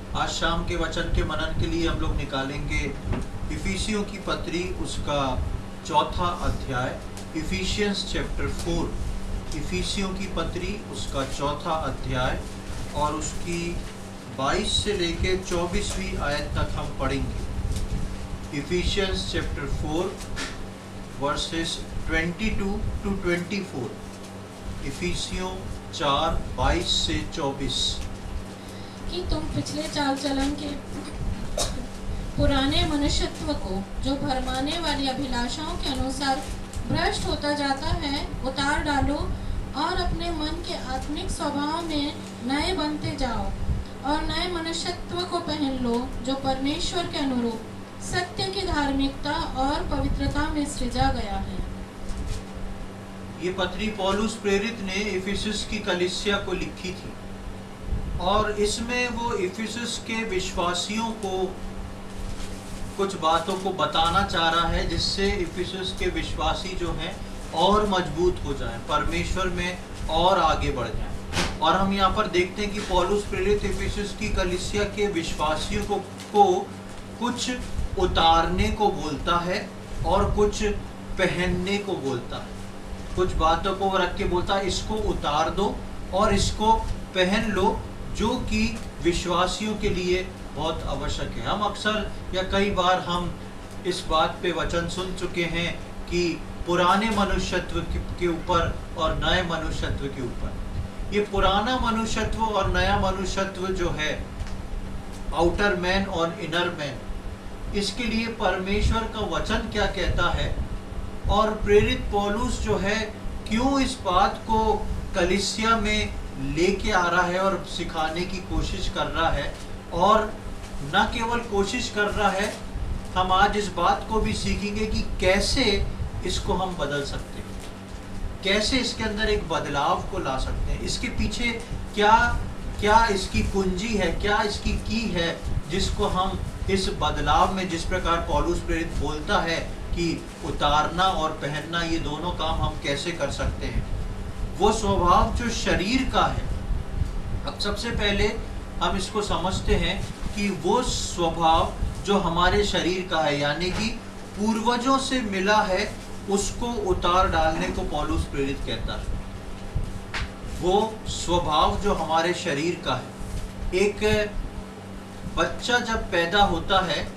आज शाम के वचन के मनन के लिए हम लोग निकालेंगे इफिसियों की पत्री, उसका चौथा अध्याय, इफिशियंस चैप्टर 4। इफिसियों की पत्री, उसका चौथा अध्याय और उसकी 22 से लेके 24वीं आयत तक हम पढ़ेंगे। Efficiency chapter 4 versus 22 to 24। इफिसियों 4 22 से 24। कि तुम पिछले चाल चलन के पुराने मनुष्यत्व को, जो भरमाने वाली अभिलाषाओं के अनुसार भ्रष्ट होता जाता है, उतार डालो और अपने मन के आत्मिक स्वभाव में नए बनते जाओ और नए मनुष्यत्व को पहन लो, जो परमेश्वर के अनुरूप सत्य की धार्मिकता और पवित्रता में सृजा गया है। ये पत्री पौलुस प्रेरित ने इफिसस की कलीसिया को लिखी थी और इसमें वो इफिसस के विश्वासियों को कुछ बातों को बताना चाह रहा है, जिससे इफिसस के विश्वासी जो हैं और मजबूत हो जाएं, परमेश्वर में और आगे बढ़ जाएं। और हम यहाँ पर देखते हैं कि पौलुस प्रेरित इफिसस की कलीसिया के विश्वासियों को कुछ उतारने को बोलता है और कुछ पहनने को बोलता है। कुछ बातों को रख के बोलता है, इसको उतार दो और इसको पहन लो, जो कि विश्वासियों के लिए बहुत आवश्यक है। हम अक्सर या कई बार हम इस बात पे वचन सुन चुके हैं कि पुराने मनुष्यत्व के ऊपर और नए मनुष्यत्व के ऊपर। ये पुराना मनुष्यत्व और नया मनुष्यत्व जो है, आउटर मैन और इनर मैन, इसके लिए परमेश्वर का वचन क्या कहता है और प्रेरित पौलुस जो है क्यों इस बात को कलीसिया में लेके आ रहा है और सिखाने की कोशिश कर रहा है। और न केवल कोशिश कर रहा है, हम आज इस बात को भी सीखेंगे कि कैसे इसको हम बदल सकते हैं, कैसे इसके अंदर एक बदलाव को ला सकते हैं, इसके पीछे क्या इसकी कुंजी है, क्या इसकी की है, जिसको हम इस बदलाव में, जिस प्रकार पौलुस प्रेरित बोलता है कि उतारना और पहनना, ये दोनों काम हम कैसे कर सकते हैं। वो स्वभाव जो शरीर का है, अब सबसे पहले हम इसको समझते हैं कि वो स्वभाव जो हमारे शरीर का है, यानी कि पूर्वजों से मिला है, उसको उतार डालने को पौलुस प्रेरित कहता है। वो स्वभाव जो हमारे शरीर का है, एक बच्चा जब पैदा होता है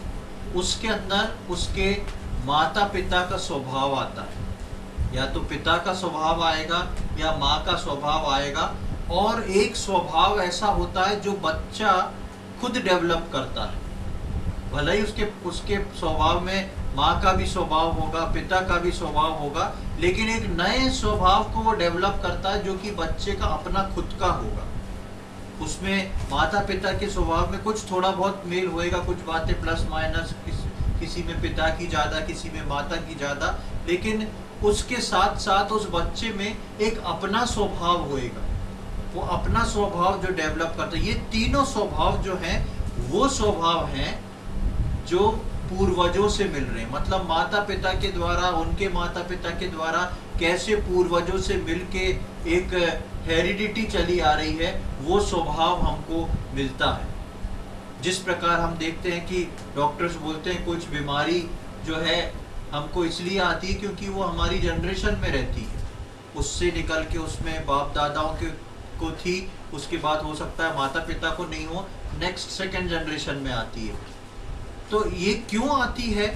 उसके अंदर उसके माता पिता का स्वभाव आता है, या तो पिता का स्वभाव आएगा या माँ का स्वभाव आएगा। और एक स्वभाव ऐसा होता है जो बच्चा खुद डेवलप करता है, भले ही उसके स्वभाव में माँ का भी स्वभाव होगा, पिता का भी स्वभाव होगा, लेकिन एक नए स्वभाव को वो डेवलप करता है जो कि बच्चे का अपना खुद का होगा। उसमें माता पिता के स्वभाव में कुछ थोड़ा बहुत मेल होएगा, कुछ बातें प्लस माइनस, किसी में पिता की ज़्यादा, किसी में माता की ज़्यादा, लेकिन उसके साथ साथ उस बच्चे में एक अपना स्वभाव होएगा। वो अपना स्वभाव जो डेवलप करता है, ये तीनों स्वभाव जो हैं वो स्वभाव हैं जो पूर्वजों से मिल रहे हैं। मतलब माता पिता के द्वारा, उनके माता पिता के द्वारा कैसे पूर्वजों से मिलके एक हेरिडिटी चली आ रही है, वो स्वभाव हमको मिलता है। जिस प्रकार हम देखते हैं कि डॉक्टर्स बोलते हैं कुछ बीमारी जो है हमको इसलिए आती है क्योंकि वो हमारी जनरेशन में रहती है, उससे निकल के उसमें बाप दादाओं को थी, उसके बाद हो सकता है माता पिता को नहीं हो, नेक्स्ट सेकंड जनरेशन में आती है। तो ये क्यों आती है?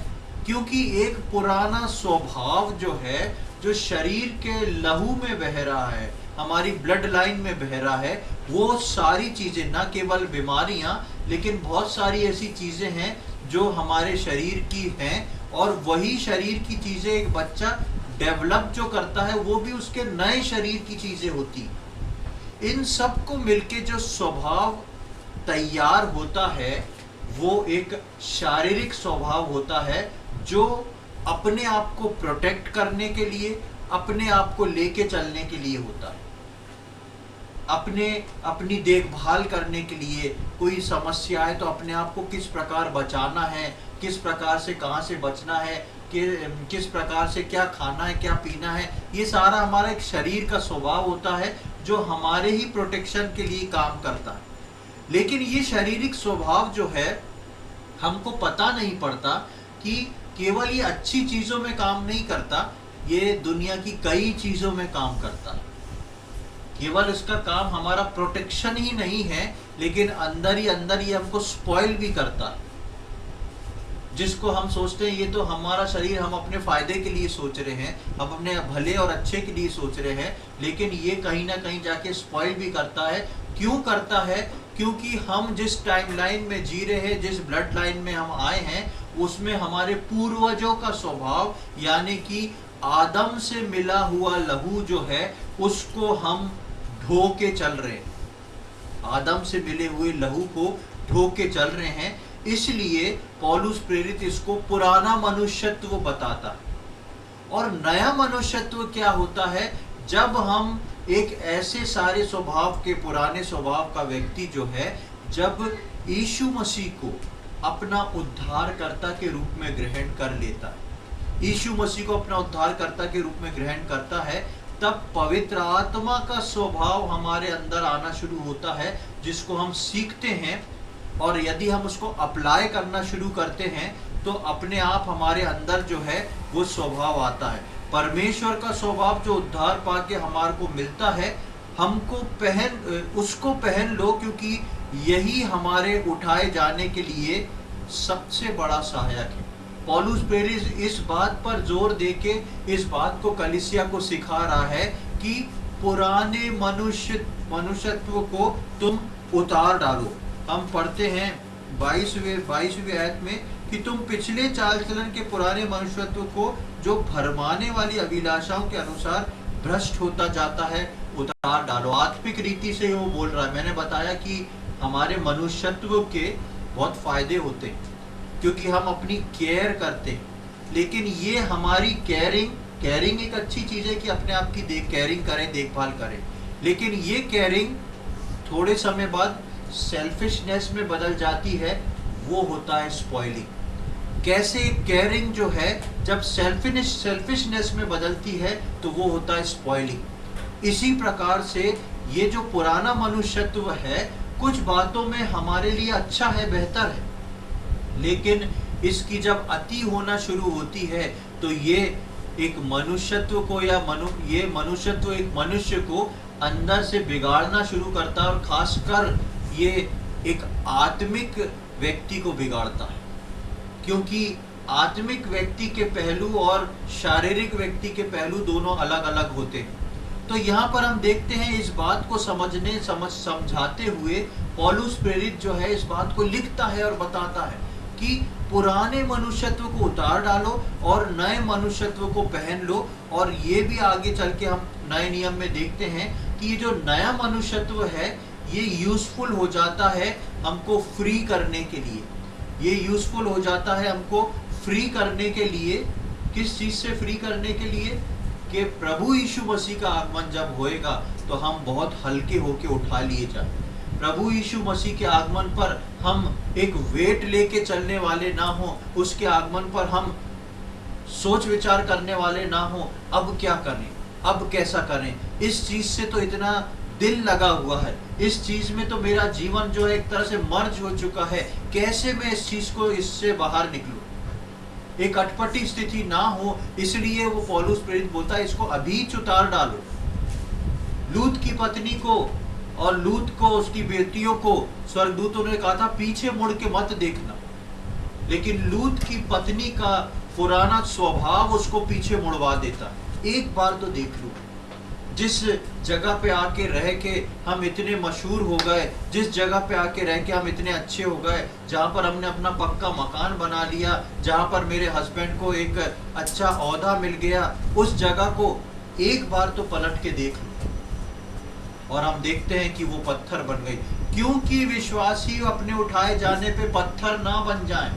क्योंकि एक पुराना स्वभाव जो है, जो शरीर के लहू में बह रहा है, हमारी ब्लड लाइन में बह रहा है, वो सारी चीज़ें, ना केवल बीमारियां, लेकिन बहुत सारी ऐसी चीज़ें हैं जो हमारे शरीर की हैं, और वही शरीर की चीज़ें एक बच्चा डेवलप जो करता है वो भी उसके नए शरीर की चीज़ें होती। इन सब को मिलके जो स्वभाव तैयार होता है वो एक शारीरिक स्वभाव होता है, जो अपने आप को प्रोटेक्ट करने के लिए, अपने आप को लेके चलने के लिए होता है, अपनी देखभाल करने के लिए। कोई समस्या है तो अपने आप को किस प्रकार बचाना है, किस प्रकार से कहाँ से बचना है, कि किस प्रकार से क्या खाना है, क्या पीना है, ये सारा हमारा एक शरीर का स्वभाव होता है जो हमारे ही प्रोटेक्शन के लिए काम करता है। लेकिन ये शारीरिक स्वभाव जो है हमको पता नहीं पड़ता कि केवल ये अच्छी चीजों में काम नहीं करता, ये दुनिया की कई चीजों में काम करता है। केवल इसका काम हमारा प्रोटेक्शन ही नहीं है, लेकिन अंदर ही अंदर ये हमको स्पॉइल भी करता है। जिसको हम सोचते हैं ये तो हमारा शरीर, हम अपने फायदे के लिए सोच रहे हैं, हम अपने भले और अच्छे के लिए सोच रहे हैं, लेकिन ये कहीं ना कहीं जाके स्पॉइल भी करता है। क्यों करता है? क्योंकि हम जिस टाइमलाइन में जी रहे हैं, जिस ब्लड लाइन में हम आए हैं, उसमें हमारे पूर्वजों का स्वभाव यानी कि आदम से मिला हुआ लहू जो है उसको हम ढो के चल रहे हैं। आदम से मिले हुए लहू को ढो के चल रहे हैं। इसलिए पौलुस प्रेरित इसको पुराना मनुष्यत्व बताता है। और नया मनुष्यत्व क्या होता है? जब हम एक ऐसे सारे स्वभाव के, पुराने स्वभाव का व्यक्ति जो है, जब यीशु मसीह को अपना उद्धारकर्ता के रूप में ग्रहण कर लेता है, यीशु मसीह को अपना उद्धारकर्ता के रूप में ग्रहण करता है, तब पवित्र आत्मा का स्वभाव हमारे अंदर आना शुरू होता है, जिसको हम सीखते हैं। और यदि हम उसको अप्लाई करना शुरू करते हैं तो अपने आप हमारे अंदर जो है वो स्वभाव आता है। परमेश्वर का स्वभाव जो उद्धार पाके हमारे को मिलता है, हमको उसको पहन लो, क्योंकि यही हमारे उठाए जाने के लिए सबसे बड़ा सहायक है। पौलुस प्रेरित इस बात पर जोर देके इस बात को कलीसिया को सिखा रहा है कि पुराने मनुष्यत्व को तुम उतार डालो। हम पढ़ते हैं 22वीं आयत में कि तुम पिछले चाल चलन के पुराने मनुष्यत्व को जो भरमाने वाली अभिलाषाओं के अनुसार भ्रष्ट होता जाता है उतार डालो। आत्मिक रीति से वो बोल रहा है। मैंने बताया कि हमारे मनुष्यत्व के बहुत फायदे होते हैं क्योंकि हम अपनी केयर करते हैं, लेकिन ये हमारी केयरिंग एक अच्छी चीज है कि अपने आप की केयरिंग करें, देखभाल करें, लेकिन ये केयरिंग थोड़े समय बाद सेल्फिशनेस में बदल जाती है। वो होता है स्पॉइलिंग। कैसे केयरिंग जो है जब सेल्फिशनेस में बदलती है तो वो होता है स्पॉइलिंग। इसी प्रकार से ये जो पुराना मनुष्यत्व है कुछ बातों में हमारे लिए अच्छा है, बेहतर है, लेकिन इसकी जब अति होना शुरू होती है तो ये एक मनुष्यत्व को ये मनुष्यत्व एक मनुष्य को अंदर से बिगाड़ना शुरू करता है, और खासकर ये एक आत्मिक व्यक्ति को बिगाड़ता है, क्योंकि आत्मिक व्यक्ति के पहलू और शारीरिक व्यक्ति के पहलू दोनों अलग अलग होते हैं। तो यहाँ पर हम देखते हैं इस बात को समझाते हुए पौलुस प्रेरित जो है इस बात को लिखता है और बताता है कि पुराने मनुष्यत्व को उतार डालो और नए मनुष्यत्व को पहन लो। और ये भी आगे चल के हम नए नियम में देखते हैं कि ये जो नया मनुष्यत्व है ये यूजफुल हो जाता है हमको फ्री करने के लिए। ये यूजफुल हो जाता है हमको फ्री करने के लिए। किस चीज से फ्री करने के लिए? कि प्रभु यीशु मसीह का आगमन जब होएगा तो हम बहुत हल्के होके उठा लिए जाए। प्रभु यीशु मसीह के आगमन पर हम एक वेट लेके चलने वाले ना हो, उसके आगमन पर हम सोच विचार करने वाले ना हो, अब क्या करें, अब कैसा करें। इस चीज से तो इतना दिल लगा हुआ है, इस चीज में तो मेरा जीवन जो है एक तरह से मर्ज हो चुका है, कैसे मैं इस चीज को इससे बाहर निकलूं, एक अटपटी स्थिति ना हो। इसलिए वो पौलुस प्रेरित बोलता है इसको अभी उतार डालो। लूत की पत्नी को और लूत को उसकी बेटियों को स्वर्गदूतों ने कहा था पीछे मुड़ के मत देखना, लेकिन लूत की पत्नी का पुराना स्वभाव उसको पीछे मुड़वा देता। एक बार तो देख लो, जिस जगह पे आके रह के हम इतने मशहूर हो गए, जिस जगह पे आके रह के हम इतने अच्छे हो गए, जहाँ पर हमने अपना पक्का मकान बना लिया, जहाँ पर मेरे हस्बैंड को एक अच्छा ओहदा मिल गया, उस जगह को एक बार तो पलट के देख लो। और हम देखते हैं कि वो पत्थर बन गई, क्योंकि विश्वासी अपने उठाए जाने पे पत्थर ना बन जाएं।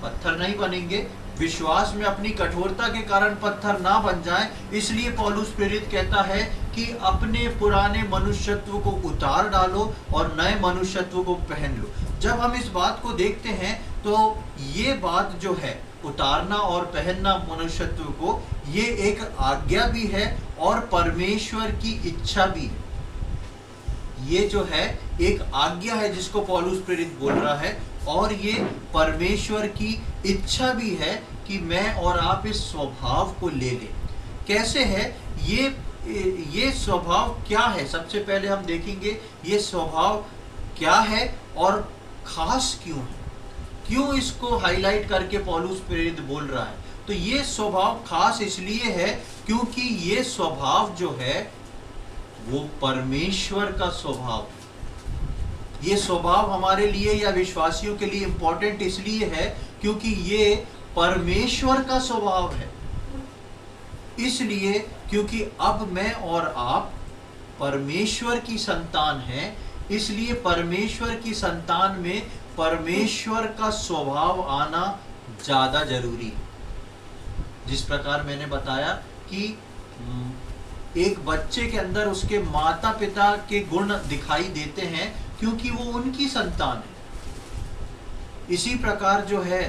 पत्थर नहीं बनेंगे, विश्वास में अपनी कठोरता के कारण पत्थर ना बन जाए। इसलिए पौलुस प्रेरित कहता है कि अपने पुराने मनुष्यत्व को उतार डालो और नए मनुष्यत्व को पहन लो। जब हम इस बात को देखते हैं तो ये बात जो है उतारना और पहनना मनुष्यत्व को, ये एक आज्ञा भी है और परमेश्वर की इच्छा भी है। ये जो है एक आज्ञा है जिसको पौलुस प्रेरित बोल रहा है, और ये परमेश्वर की इच्छा भी है कि मैं और आप इस स्वभाव को ले लें। कैसे है ये स्वभाव क्या है? सबसे पहले हम देखेंगे ये स्वभाव क्या है और खास क्यों है, क्यों इसको हाईलाइट करके पौलुस प्रेरित बोल रहा है। तो ये स्वभाव खास इसलिए है क्योंकि ये स्वभाव जो है वो परमेश्वर का स्वभाव है। ये स्वभाव हमारे लिए या विश्वासियों के लिए इंपॉर्टेंट इसलिए है क्योंकि ये परमेश्वर का स्वभाव है। इसलिए क्योंकि अब मैं और आप परमेश्वर की संतान हैं, इसलिए परमेश्वर की संतान में परमेश्वर का स्वभाव आना ज्यादा जरूरी है। जिस प्रकार मैंने बताया कि एक बच्चे के अंदर उसके माता पिता के गुण दिखाई देते हैं क्योंकि वो उनकी संतान है। इसी प्रकार जो है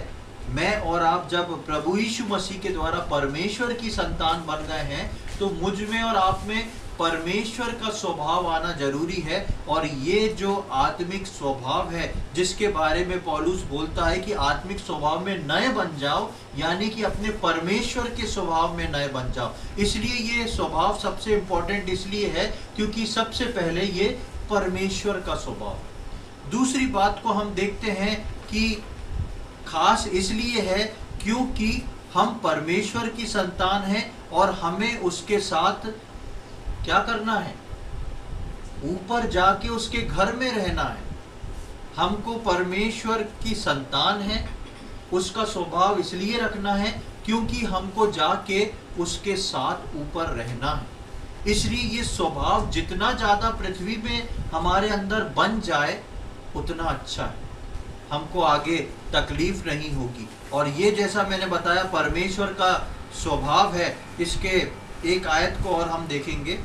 मैं और आप जब प्रभु यीशु मसीह के द्वारा परमेश्वर की संतान बन गए हैं तो मुझ में और आप में परमेश्वर का स्वभाव आना जरूरी है। और ये जो आत्मिक स्वभाव है जिसके बारे में पौलुस बोलता है कि आत्मिक स्वभाव में नए बन जाओ, यानी कि अपने परमेश्वर के स्वभाव में नए बन जाओ। इसलिए ये स्वभाव सबसे इंपॉर्टेंट इसलिए है क्योंकि सबसे पहले ये परमेश्वर का स्वभाव है। दूसरी बात को हम देखते हैं कि खास इसलिए है क्योंकि हम परमेश्वर की संतान हैं और हमें उसके साथ क्या करना है? ऊपर जाके उसके घर में रहना है। हमको परमेश्वर की संतान है, उसका स्वभाव इसलिए रखना है क्योंकि हमको जाके उसके साथ ऊपर रहना है। इसलिए ये स्वभाव जितना ज्यादा पृथ्वी में हमारे अंदर बन जाए उतना अच्छा है, हमको आगे तकलीफ नहीं होगी। और ये जैसा मैंने बताया परमेश्वर का स्वभाव है, इसके एक आयत को और हम देखेंगे।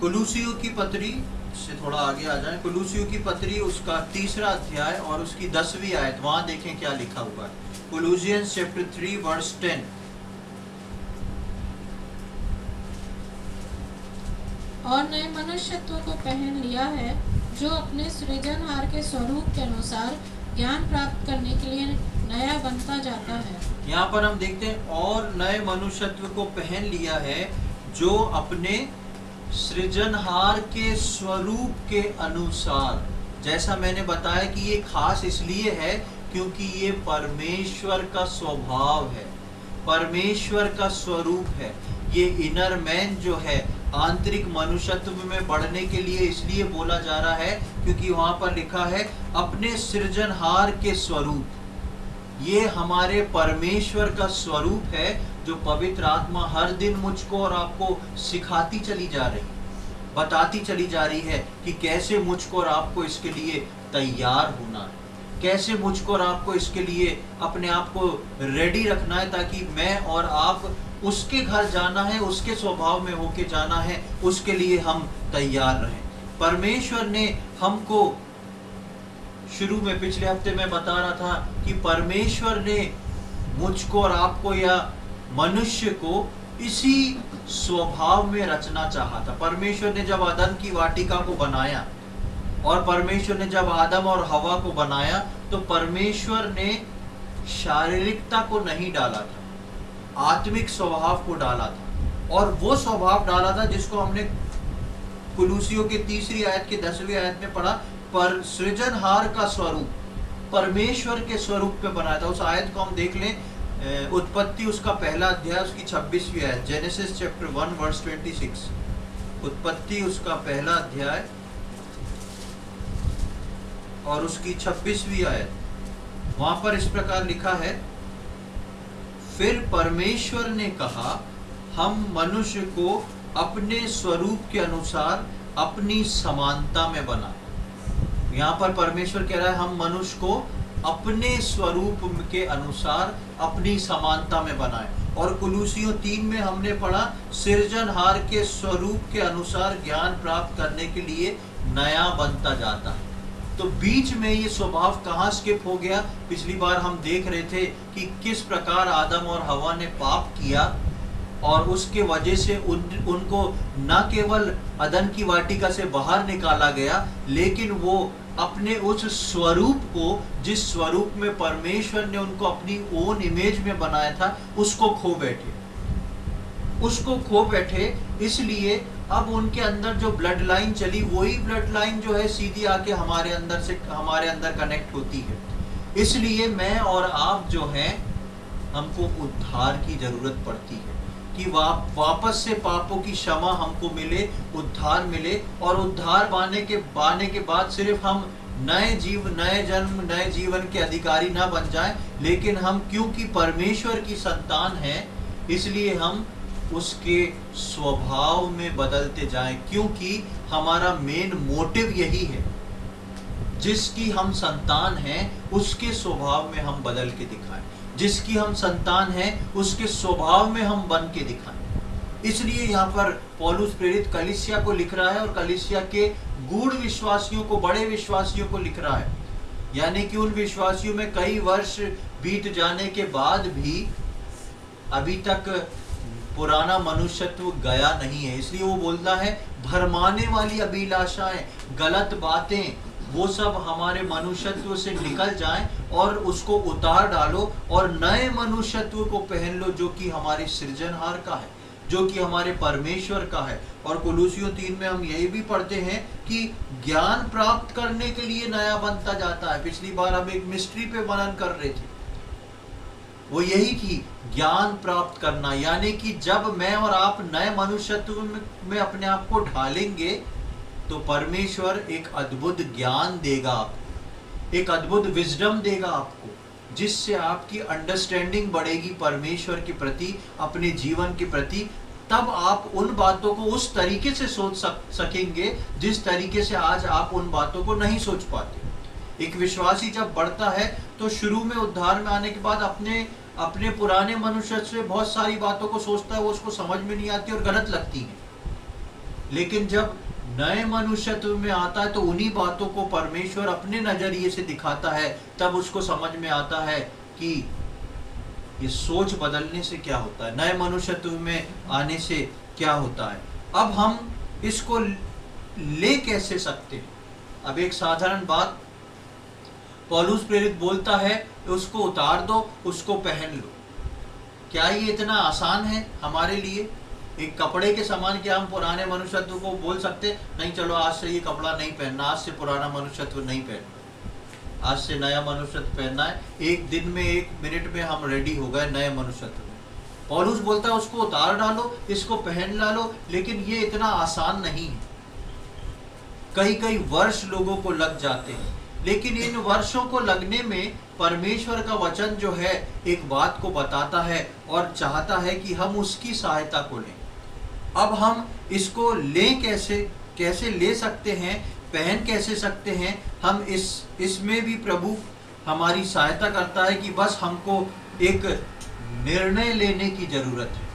कुलूसियों की पत्री से थोड़ा आगे आ जाए। कुलूसियों की पत्री उसका 3रा अध्याय और उसकी 10वीं आयत, वहां देखें क्या लिखा हुआ है। कोलोसियंस चैप्टर 3 वर्स 10। और नए मनुष्यत्व को पहन लिया है जो अपने सृजनहार के स्वरूप के अनुसार ज्ञान प्राप्त करने के लिए नया बनता जाता है। यहाँ पर हम देखते हैं और नए मनुष्यत्व को पहन लिया है जो अपने सृजनहार के स्वरूप के अनुसार। जैसा मैंने बताया कि ये खास इसलिए है क्योंकि ये परमेश्वर का स्वभाव है, परमेश्वर का स्वरूप है। ये इनर मैन जो है आंतरिक मनुष्यत्व में बढ़ने के लिए इसलिए बोला जा रहा है क्योंकि वहां पर लिखा है अपने सृजनहार के स्वरूप। ये हमारे परमेश्वर का स्वरूप है जो पवित्र आत्मा हर दिन मुझको और आपको सिखाती चली जा रही, बताती चली जा रही है कि कैसे मुझको और आपको इसके लिए तैयार होना है, कैसे मुझको और आपको इसके लिए अपने आप को रेडी रखना है ताकि मैं और आप उसके घर जाना है, उसके स्वभाव में होके जाना है, उसके लिए हम तैयार रहें। परमेश्वर ने हमको शुरू में पिछले हफ्ते में बता रहा था कि परमेश्वर ने मुझको और आपको या मनुष्य को इसी स्वभाव में रचना चाहा था। परमेश्वर ने जब अदन की वाटिका को बनाया और परमेश्वर ने जब आदम और हवा को बनाया तो परमेश्वर ने शारीरिकता को नहीं डाला था, आत्मिक स्वभाव को डाला था। और वो स्वभाव डाला था जिसको हमने कुलूसियों के 3री आयत के 10वीं आयत में पढ़ा, पर सृजनहार का स्वरूप परमेश्वर के स्वरूप पे बनाया था। उस आयत को हम देख लें, उत्पत्ति उसका पहला अध्याय उसकी 26वीं आयत, जेनेसिस चैप्टर 1 वर्स 26। उत्पत्ति उसका पहला अध्याय और उसकी 26वीं आयत, वहां पर इस प्रकार लिखा है, फिर परमेश्वर ने कहा हम मनुष्य को अपने स्वरूप के अनुसार अपनी समानता में बनाए। यहाँ पर परमेश्वर कह रहा है हम मनुष्य को अपने स्वरूप के अनुसार अपनी समानता में बनाए। और कुलूसियों 3 में हमने पढ़ा सृजनहार के स्वरूप के अनुसार ज्ञान प्राप्त करने के लिए नया बनता जाता है। तो बीच में ये स्वभाव कहाँ स्किप हो गया? पिछली बार हम देख रहे थे कि किस प्रकार आदम और हवा ने पाप किया और उसके वजह से उनको न केवल अदन की वाटिका से बाहर निकाला गया, लेकिन वो अपने उस स्वरूप को, जिस स्वरूप में परमेश्वर ने उनको अपनी ओन इमेज में बनाया था, उसको खो बैठे। इसलिए अब उनके अंदर जो ब्लड लाइन चली, वही ब्लड लाइन जो है सीधी आके हमारे अंदर कनेक्ट होती है। इसलिए मैं और आप जो हैं, हमको उद्धार की जरूरत पड़ती है कि वापस से पापों की क्षमा हमको मिले, उद्धार मिले। और उद्धार पाने के बाद सिर्फ हम नए जन्म नए जीवन के अधिकारी ना बन जाएं, लेकिन हम क्योंकि परमेश्वर की संतान हैं, इसलिए हम उसके स्वभाव में बदलते जाएं, क्योंकि हमारा मेन मोटिव यही है। जिसकी हम संतान हैं उसके स्वभाव में हम बदल के दिखाएं, जिसकी हम संतान हैं उसके स्वभाव में हम बन के दिखाएं। इसलिए यहाँ पर पौलुस प्रेरित कलीसिया को लिख रहा है और कलीसिया के गूढ़ विश्वासियों को, बड़े विश्वासियों को लिख रहा है। यानी कि उन विश्वासियों में कई वर्ष बीत जाने के बाद भी अभी तक पुराना मनुष्यत्व गया नहीं है। इसलिए वो बोलता है भरमाने वाली अभिलाषाएं, गलत बातें, वो सब हमारे मनुष्यत्व से निकल जाएं और उसको उतार डालो और नए मनुष्यत्व को पहन लो, जो कि हमारे सृजनहार का है, जो कि हमारे परमेश्वर का है। और कुलुसियों 3 में हम यही भी पढ़ते हैं कि ज्ञान प्राप्त करने के लिए नया बनता जाता है। पिछली बार हम एक मिस्ट्री पे मनन कर रहे थे, वो यही थी, ज्ञान प्राप्त करना। यानी कि जब मैं और आप नए मनुष्यत्व में अपने आप को ढालेंगे, तो परमेश्वर एक अद्भुत ज्ञान देगा आपको, एक अद्भुत विजडम देगा आपको, जिससे आपकी अंडरस्टैंडिंग बढ़ेगी परमेश्वर के प्रति, अपने जीवन के प्रति। तब आप उन बातों को उस तरीके से सोच सकेंगे जिस तरीके से आज आप उन बातों को नहीं सोच पाते। एक विश्वासी जब बढ़ता है तो शुरू में उद्धार में आने के बाद अपने पुराने मनुष्य से बहुत सारी बातों को सोचता है, वो उसको समझ में नहीं आती और गलत लगती है। लेकिन जब नए मनुष्यत्व में आता है तो उन्हीं बातों को परमेश्वर अपने नजरिए से दिखाता है, तब उसको समझ में आता है कि ये सोच बदलने से क्या होता है, नए मनुष्यत्व में आने से क्या होता है। अब हम इसको ले कैसे सकते हैं? अब एक साधारण बात पौलुस प्रेरित बोलता है, उसको उतार दो, उसको पहन लो। क्या ये इतना आसान है हमारे लिए? एक कपड़े के समान क्या हम पुराने मनुष्यत्व को बोल सकते नहीं, चलो आज से ये कपड़ा नहीं पहनना, आज से पुराना मनुष्यत्व नहीं पहनना, आज से नया मनुष्यत्व पहनना है। एक दिन में, एक मिनट में हम रेडी हो गए नए मनुष्यत्व में। पौलुस बोलता है उसको उतार डालो, इसको पहन डालो, लेकिन ये इतना आसान नहीं है। कई वर्ष लोगों को लग जाते हैं, लेकिन इन वर्षों को लगने में परमेश्वर का वचन जो है एक बात को बताता है और चाहता है कि हम उसकी सहायता को लें। अब हम इसको लें कैसे ले सकते हैं, पहन कैसे सकते हैं? हम इसमें भी प्रभु हमारी सहायता करता है कि बस हमको एक निर्णय लेने की जरूरत है।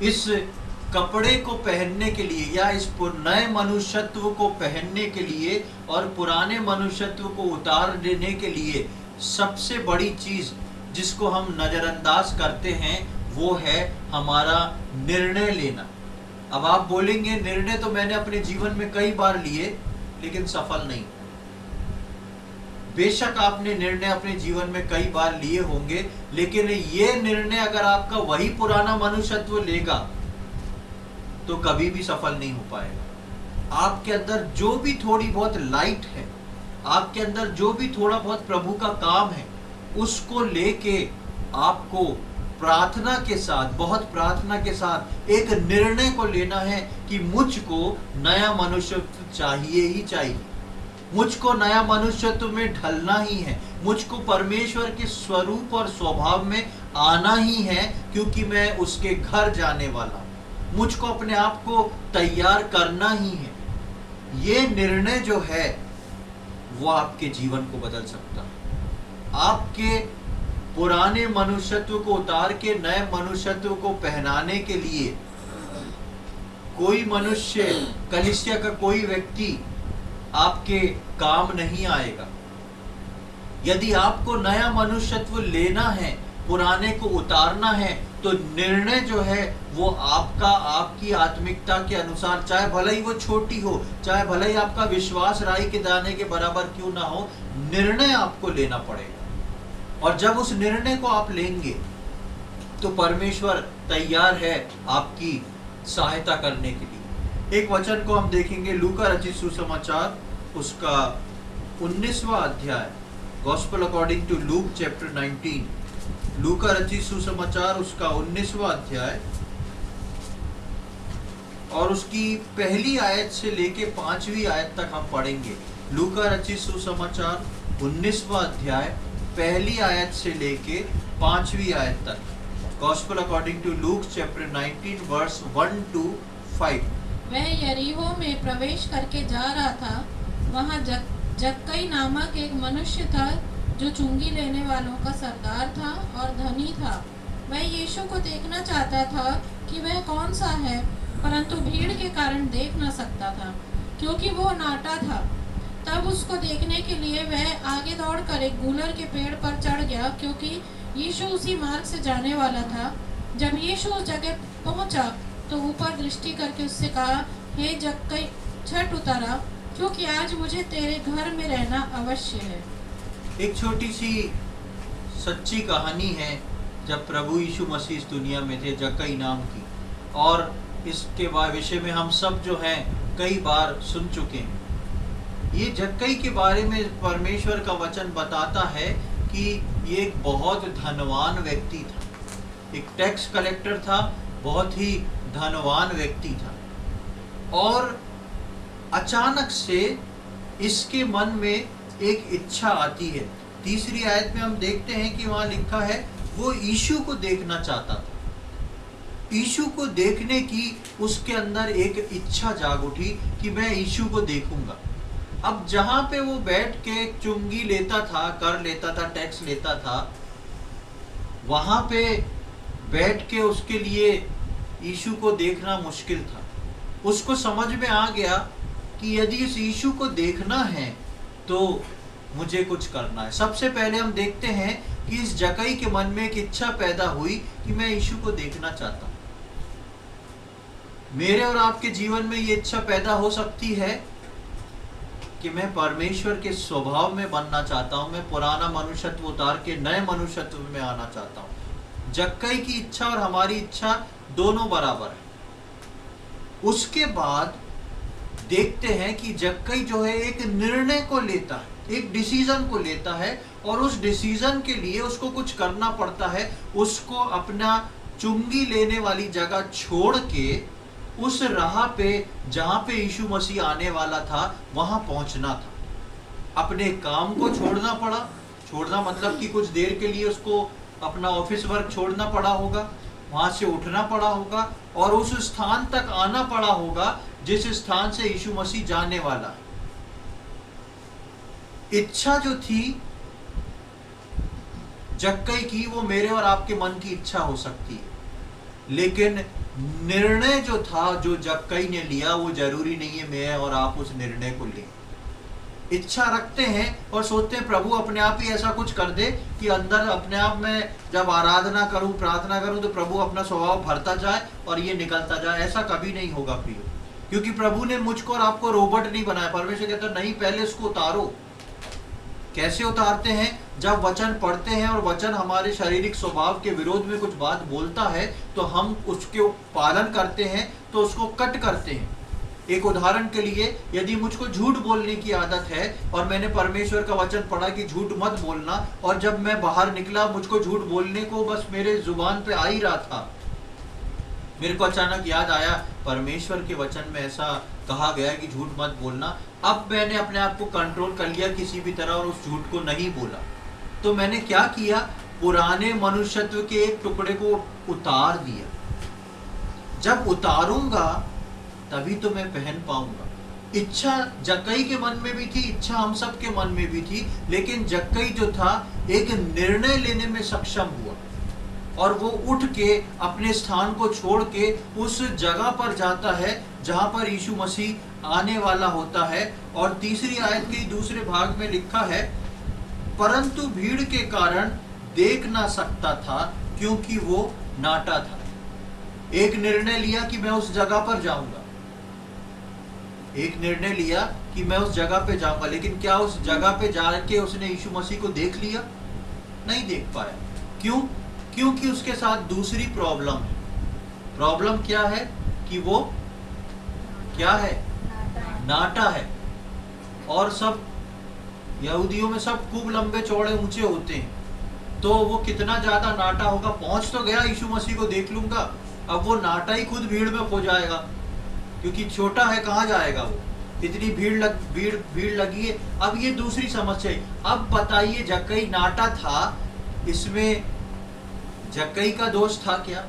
इस कपड़े को पहनने के लिए या इस नए मनुष्यत्व को पहनने के लिए और पुराने मनुष्यत्व को उतार देने के लिए सबसे बड़ी चीज जिसको हम नजरअंदाज करते हैं वो है हमारा निर्णय लेना। अब आप बोलेंगे निर्णय तो मैंने अपने जीवन में कई बार लिए लेकिन सफल नहीं। बेशक आपने निर्णय अपने जीवन में कई बार लिए होंगे, लेकिन ये निर्णय अगर आपका वही पुराना मनुष्यत्व लेगा तो कभी भी सफल नहीं हो पाएगा। आपके अंदर जो भी थोड़ी बहुत लाइट है, आपके अंदर जो भी थोड़ा बहुत प्रभु का काम है, उसको लेके आपको प्रार्थना के साथ, बहुत प्रार्थना के साथ एक निर्णय को लेना है कि मुझको नया मनुष्यत्व चाहिए ही चाहिए, मुझको नया मनुष्यत्व में ढलना ही है, मुझको परमेश्वर के स्वरूप और स्वभाव में आना ही है, क्योंकि मैं उसके घर जाने वाला हूं। मुझको अपने आप को तैयार करना ही है। ये निर्णय जो है वो आपके जीवन को बदल सकता है। आपके पुराने मनुष्यत्व को उतार के नए मनुष्यत्व को पहनाने के लिए कोई मनुष्य, कलीसिया का कोई व्यक्ति आपके काम नहीं आएगा। यदि आपको नया मनुष्यत्व लेना है, पुराने को उतारना है, तो निर्णय जो है वो आपका, आपकी आत्मिकता के अनुसार, चाहे भले ही वो छोटी हो, चाहे भले ही आपका विश्वास राई के दाने के बराबर क्यों ना हो, निर्णय आपको लेना पड़ेगा। और जब उस निर्णय को आप लेंगे तो परमेश्वर तैयार है आपकी सहायता करने के लिए। एक वचन को हम देखेंगे, लूका रचित सुसमाचार उसका 19वां अध्याय, gospel according to Luke chapter 19, लूका रचित सुसमाचार उसका 19वां अध्याय और उसकी पहली आयत से लेके 5वीं आयत तक हम पढ़ेंगे। लूका रचित सुसमाचार 19वां अध्याय पहली आयत से लेके 5वीं आयत तक। Gospel according to Luke chapter 19 verse 1 to 5। वह यरीहो में प्रवेश करके जा रहा था। वहाँ जक्कई नामक एक मनुष्य था जो चुंगी लेने वालों का सरदार था और धनी था। वह यीशु को देखना चाहता था कि वह कौन सा है, परंतु भीड़ के कारण देख न सकता था क्योंकि वो नाटा था। तब उसको देखने के लिए वह आगे दौड़कर एक गूलर के पेड़ पर चढ़ गया, क्योंकि यीशु उसी मार्ग से जाने वाला था। जब यीशु उस जगह पहुंचा तो ऊपर दृष्टि करके उससे कहा, हे जक्कई, छठ उतारा, क्योंकि आज मुझे तेरे घर में रहना अवश्य है। एक छोटी सी सच्ची कहानी है जब प्रभु यीशु मसीह इस दुनिया में थे, जक्कई नाम की, और इसके विषय में हम सब जो हैं कई बार सुन चुके हैं। ये जक्कई के बारे में परमेश्वर का वचन बताता है कि ये एक बहुत धनवान व्यक्ति था, एक टैक्स कलेक्टर था, बहुत ही धनवान व्यक्ति था। और अचानक से इसके मन में एक इच्छा आती है। तीसरी आयत में हम देखते हैं कि वहां लिखा है वो यीशु को देखना चाहता था। यीशु को देखने की उसके अंदर एक इच्छा जाग उठी कि मैं यीशु को देखूंगा। अब जहां पे वो बैठ के चुंगी लेता था, कर लेता था, टैक्स लेता था, वहां पे बैठ के उसके लिए यीशु को देखना मुश्किल था। उसको समझ में आ गया कि यदि इस यीशु को देखना है तो मुझे कुछ करना है। सबसे पहले हम देखते हैं कि इस जक्कई के मन में एक इच्छा पैदा हुई कि मैं यीशु को देखना चाहता हूं। मेरे और आपके जीवन में ये इच्छा पैदा हो सकती है कि मैं परमेश्वर के स्वभाव में बनना चाहता हूं, मैं पुराना मनुष्यत्व उतार के नए मनुष्यत्व में आना चाहता हूं। जक्कई की इच्छा और हमारी इच्छा दोनों बराबर है। उसके बाद देखते हैं कि जक्कई जो है एक निर्णय को लेता है, एक डिसीजन को लेता है, और उस डिसीजन के लिए उसको कुछ करना पड़ता है। उसको अपना चुंगी लेने वाली जगह छोड़ के उस राह पे जहां पे यीशु मसीह आने वाला था वहां पहुंचना था। अपने काम को छोड़ना पड़ा। छोड़ना मतलब कि कुछ देर के लिए उसको अपना ऑफिस वर्क छोड़ना पड़ा होगा, वहां से उठना पड़ा होगा और उस स्थान तक आना पड़ा होगा जिस स्थान से यीशु मसीह जाने वाला है। इच्छा जो थी जक्कई की, वो मेरे और आपके मन की इच्छा हो सकती है, लेकिन निर्णय जो था, जो जक्कई ने लिया, वो जरूरी नहीं है मैं और आप उस निर्णय को लें। इच्छा रखते हैं और सोचते हैं प्रभु अपने आप ही ऐसा कुछ कर दे कि अंदर अपने आप में जब आराधना करूं, प्रार्थना करूं, तो प्रभु अपना स्वभाव भरता जाए और ये निकलता जाए। ऐसा कभी नहीं होगा प्रियो, क्योंकि प्रभु ने मुझको और आपको रोबोट नहीं बनाया। परमेश्वर कहता नहीं, पहले इसको उतारो। कैसे उतारते हैं? जब वचन पढ़ते हैं और वचन हमारे शारीरिक स्वभाव के विरोध में कुछ बात बोलता है तो हम उसके पालन करते हैं, तो उसको कट करते हैं। एक उदाहरण के लिए, यदि मुझको झूठ बोलने की आदत है और मैंने परमेश्वर का वचन पढ़ा कि झूठ मत बोलना, और जब मैं बाहर निकला मुझको झूठ बोलने को बस मेरे जुबान पे आ ही रहा था, मेरे को अचानक याद आया परमेश्वर के वचन में ऐसा कहा गया कि झूठ मत बोलना। अब मैंने अपने आप को कंट्रोल कर लिया किसी भी तरह और उस झूठ को नहीं बोला। तो मैंने क्या किया? पुराने मनुष्यत्व के एक टुकड़े को उतार दिया। जब उतारूंगा तभी तो मैं पहन पाऊंगा। इच्छा जक्कई के मन में भी थी, इच्छा हम सब के मन में भी थी, लेकिन जक्कई जो था एक निर्णय लेने में सक्षम हुआ और वो उठ के अपने स्थान को छोड़ के उस जगह पर जाता है जहां पर यीशु मसीह आने वाला होता है। और तीसरी आयत के दूसरे भाग में लिखा है, परंतु भीड़ के कारण देख ना सकता था क्योंकि वो नाटा था। एक निर्णय लिया कि मैं उस जगह पर जाऊंगा, एक निर्णय लिया कि मैं उस जगह पे जाऊंगा, लेकिन क्या उस जगह पे जाके उसने यीशु मसीह को देख लिया? नहीं देख पाया। क्यों? क्योंकि उसके साथ दूसरी प्रॉब्लम है। प्रॉब्लम क्या है? कि वो क्या है? नाटा है। और सब यहूदियों में सब खूब लंबे चौड़े ऊंचे होते हैं, तो वो कितना ज्यादा नाटा होगा। पहुंच तो गया, यीशु मसीह को देख लूंगा, अब वो नाटा ही खुद भीड़ में खो जाएगा, क्योंकि छोटा है, कहाँ जाएगा वो, इतनी भीड़ लगी है। अब ये दूसरी समस्या है। अब बताइए, जक्कई नाटा था, इसमें जक्कई का दोष था क्या?